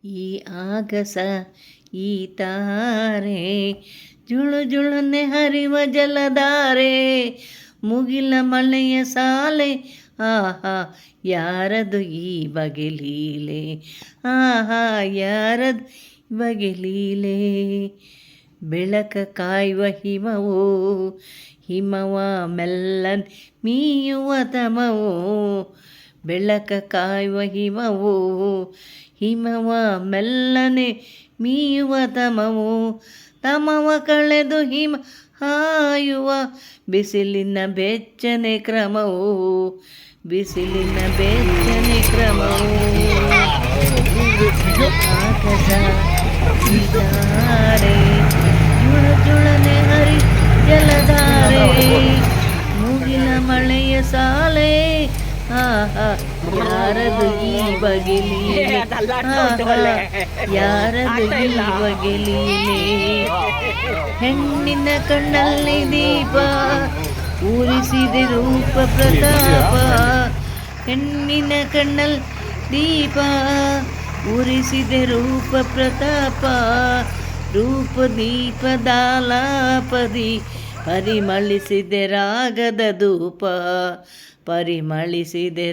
ಈ ಆಗಸ ಈ ತಾರೆ ಜುಳು ಜುಳುನೆ ಹರಿವ ಜಲಧಾರೆ ಮುಗಿಲ ಮಳೆಯ ಸಾಲೆ ಆಹಾ ಯಾರದು ಈ ಬಗೆ ಲೀಲೆ ಆಹಾ ಯಾರದು ಬಗೆ ಲೀಲೆ ಬೆಳಕ ಕಾಯುವ ಹಿಮವೋ ಹಿಮವ ಮೆಲ್ಲನ್ ಮೀಯುವ ತಮವೋ ಬೆಳಕ ಕಾಯುವ ಹಿಮವೋ ಹಿಮವ ಮೆಲ್ಲನೆ ಮೀಯುವ ತಮವು ತಮವ ಕಳೆದು ಹಿಮ ಹಾಯುವ ಬಿಸಿಲಿನ ಬೆಚ್ಚನೆ ಕ್ರಮವು ಬಿಸಿಲಿನ ಬೆಚ್ಚನೆ ಕ್ರಮವು ಆಕಾಶ ಇದ್ದಾರೆ ಜುಳ ಜುಳನೆ ಹರಿ ಜಲಧಾರೆ ಮುಗಿಲ ಮಳೆಯ ಸಾಲೆ ಆಹಾ ಯಾರದು ಈ ಬಗೆ ಲೀಲೆ ಯಾರದು ಈ ಬಗೆ ಲೀಲೆ ಹೆಣ್ಣಿನ ಕಣ್ಣಲ್ಲಿ ದೀಪ ಉರಿಸಿದೆ ರೂಪ ಪ್ರತಾಪ ಹೆಣ್ಣಿನ ಕಣ್ಣಲ್ಲಿ ದೀಪ ಉರಿಸಿದೆ ರೂಪ ಪ್ರತಾಪ ರೂಪ ದೀಪದಾಲಾಪದಿ ಪರಿಮಳಿಸಿದೆ ರಾಗದ ಧೂಪ ಪರಿಮಳಿಸಿದೆ